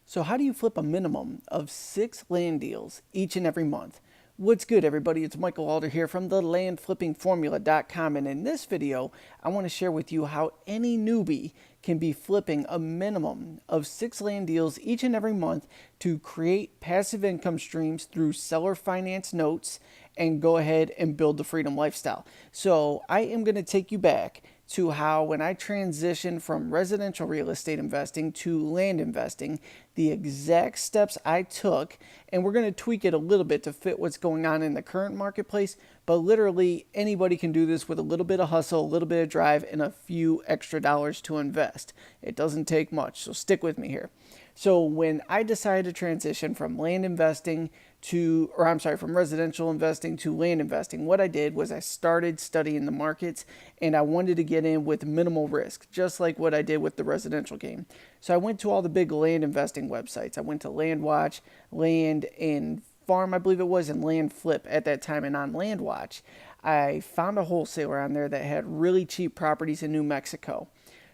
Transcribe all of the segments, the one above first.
So, how do you flip a minimum of 6 land deals each and every month? What's good, everybody? It's Michael Alder here from the landflippingformula.com. And in this video, I want to share with you how any newbie can be flipping a minimum of 6 land deals each and every month to create passive income streams through seller finance notes and go ahead and build the freedom lifestyle. So, I am going to take you back to how when I transitioned from residential real estate investing to land investing, the exact steps I took, and we're going to tweak it a little bit to fit what's going on in the current marketplace, but literally anybody can do this with a little bit of hustle, a little bit of drive, and a few extra dollars to invest. It doesn't take much, so stick with me here. So when I decided to transition from land investing from residential investing to land investing, what I did was I started studying the markets and I wanted to get in with minimal risk, just like what I did with the residential game. So I went to all the big land investing websites. I went to LandWatch, Land and Farm, I believe it was, and Land Flip at that time. And on LandWatch, I found a wholesaler on there that had really cheap properties in New Mexico.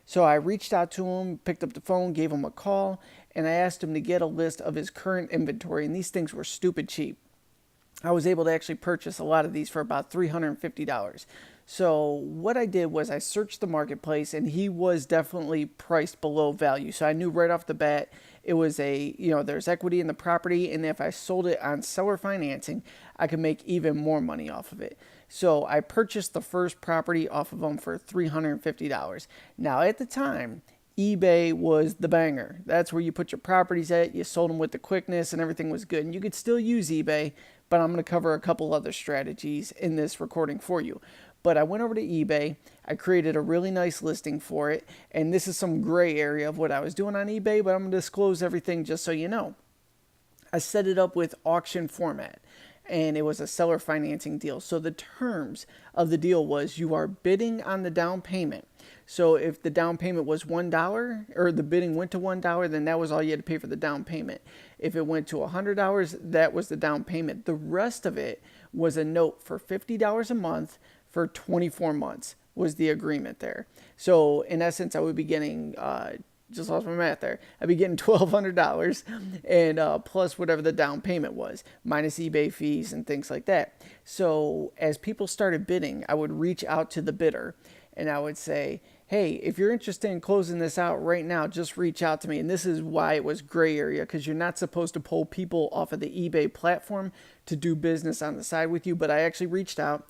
So I reached out to him, picked up the phone, gave him a call, and I asked him to get a list of his current inventory. And these things were stupid cheap. I was able to actually purchase a lot of these for about $350. So what I did was I searched the marketplace and he was definitely priced below value. So I knew right off the bat it was there's equity in the property, and if I sold it on seller financing, I could make even more money off of it. So I purchased the first property off of him for $350. Now at the time, eBay was the banger. That's where you put your properties at. You sold them with the quickness and everything was good. And you could still use eBay, but I'm going to cover a couple other strategies in this recording for you. But I went over to eBay. I created a really nice listing for it. And this is some gray area of what I was doing on eBay, but I'm going to disclose everything just so you know. I set it up with auction format, and it was a seller financing deal. So the terms of the deal was you are bidding on the down payment. So if the down payment was $1, or the bidding went to $1, then that was all you had to pay for the down payment. If it went to $100, that was the down payment. The rest of it was a note for $50 a month for 24 months was the agreement there. So in essence, I would be getting just lost my math there. I'd be getting $1,200 and plus whatever the down payment was, minus eBay fees and things like that. So as people started bidding, I would reach out to the bidder and I would say, hey, if you're interested in closing this out right now, just reach out to me. And this is why it was gray area, because you're not supposed to pull people off of the eBay platform to do business on the side with you. But I actually reached out,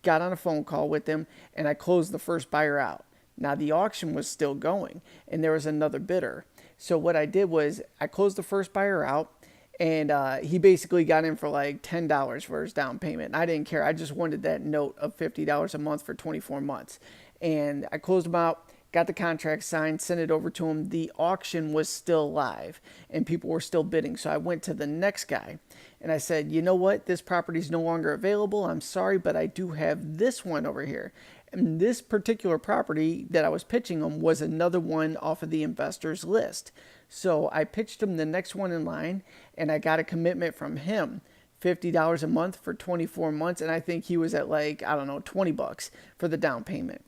got on a phone call with them, and I closed the first buyer out. Now the auction was still going and there was another bidder. So what I did was I closed the first buyer out, and he basically got in for like $10 for his down payment. And I didn't care. I just wanted that note of $50 a month for 24 months. And I closed him out, got the contract signed, sent it over to him. The auction was still live and people were still bidding. So I went to the next guy and I said, you know what? This property is no longer available. I'm sorry, but I do have this one over here. And this particular property that I was pitching him was another one off of the investor's list. So I pitched him the next one in line and I got a commitment from him. $50 a month for 24 months. And I think he was at like, I don't know, $20 for the down payment.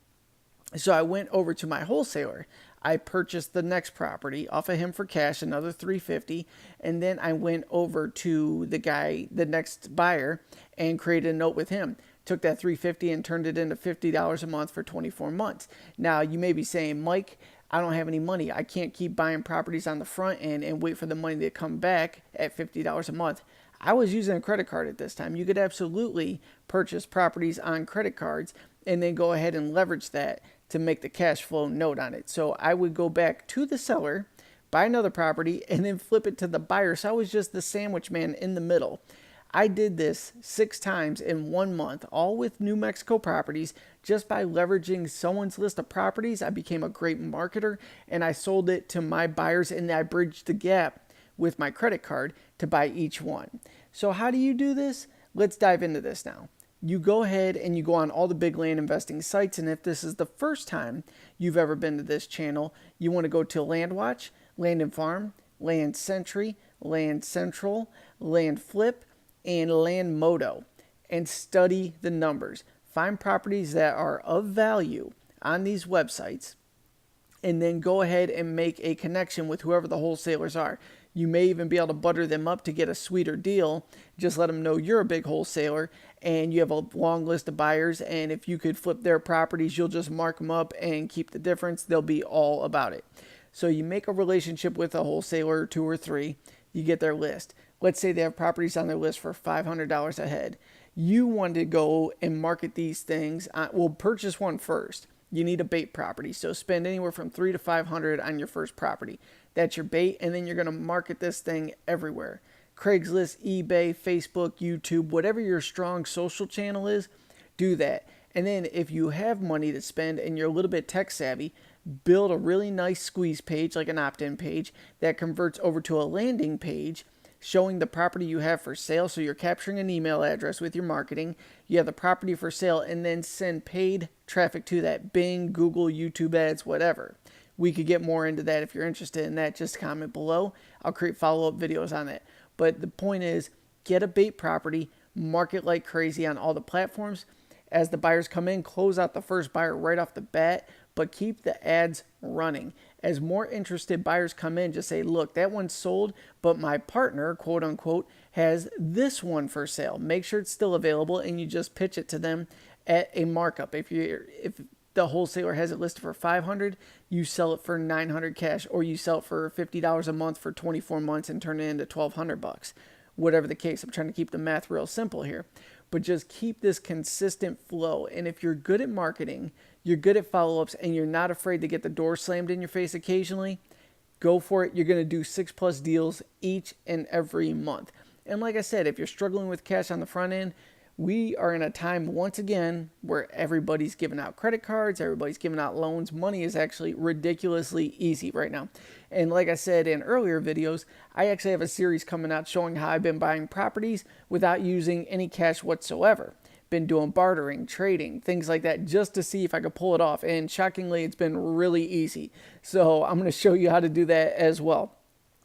So I went over to my wholesaler. I purchased the next property off of him for cash, another $350, and then I went over to the next buyer, and created a note with him. Took that $350 and turned it into $50 a month for 24 months. Now you may be saying, Mike, I don't have any money. I can't keep buying properties on the front end and wait for the money to come back at $50 a month. I was using a credit card at this time. You could absolutely purchase properties on credit cards and then go ahead and leverage that to make the cash flow note on it. So I would go back to the seller, buy another property, and then flip it to the buyer. So I was just the sandwich man in the middle. I did this 6 times in 1 month, all with New Mexico properties. Just by leveraging someone's list of properties, I became a great marketer, and I sold it to my buyers, and I bridged the gap with my credit card to buy each one. So how do you do this? Let's dive into this now. You go ahead and you go on all the big land investing sites, and if this is the first time you've ever been to this channel, you want to go to LandWatch, Land and Farm, Land Century, Land Central, Land Flip, and Land Modo, and study the numbers. Find properties that are of value on these websites and then go ahead and make a connection with whoever the wholesalers are. You may even be able to butter them up to get a sweeter deal. Just let them know you're a big wholesaler and you have a long list of buyers. And if you could flip their properties, you'll just mark them up and keep the difference. They'll be all about it. So you make a relationship with a wholesaler, 2 or 3. You get their list. Let's say they have properties on their list for $500 a head. You want to go and market these things. Well, purchase one first. You need a bait property. So spend anywhere from $300 to $500 on your first property. That's your bait, and then you're going to market this thing everywhere. Craigslist, eBay, Facebook, YouTube, whatever your strong social channel is, do that. And then if you have money to spend and you're a little bit tech savvy, build a really nice squeeze page, like an opt-in page, that converts over to a landing page showing the property you have for sale. So you're capturing an email address with your marketing. You have the property for sale, and then send paid traffic to that. Bing, Google, YouTube ads, whatever. We could get more into that if you're interested in that. Just comment below. I'll create follow-up videos on that. But the point is, get a bait property, market like crazy on all the platforms. As the buyers come in, close out the first buyer right off the bat, but keep the ads running. As more interested buyers come in, just say, look, that one's sold, but my partner, quote unquote, has this one for sale. Make sure it's still available, and you just pitch it to them at a markup. If the wholesaler has it listed for $500, you sell it for $900 cash, or you sell it for $50 a month for 24 months and turn it into $1,200. Whatever the case, I'm trying to keep the math real simple here. But just keep this consistent flow. And if you're good at marketing, you're good at follow-ups, and you're not afraid to get the door slammed in your face occasionally, go for it. You're going to do 6+ deals each and every month. And like I said, if you're struggling with cash on the front end, we are in a time, once again, where everybody's giving out credit cards, everybody's giving out loans. Money is actually ridiculously easy right now. And like I said in earlier videos, I actually have a series coming out showing how I've been buying properties without using any cash whatsoever. Been doing bartering, trading, things like that, just to see if I could pull it off. And shockingly, it's been really easy. So I'm going to show you how to do that as well.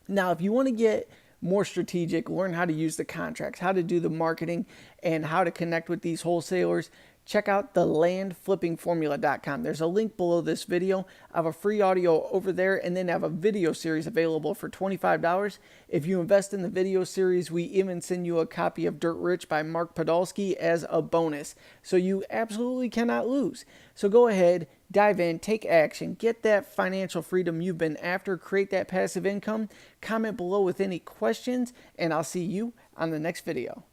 Now, if you want to get more strategic, learn how to use the contracts, how to do the marketing, and how to connect with these wholesalers, check out the landflippingformula.com. There's a link below this video. I have a free audio over there, and then I have a video series available for $25. If you invest in the video series, we even send you a copy of Dirt Rich by Mark Podolsky as a bonus. So you absolutely cannot lose. So go ahead, dive in, take action, get that financial freedom you've been after, create that passive income. Comment below with any questions, and I'll see you on the next video.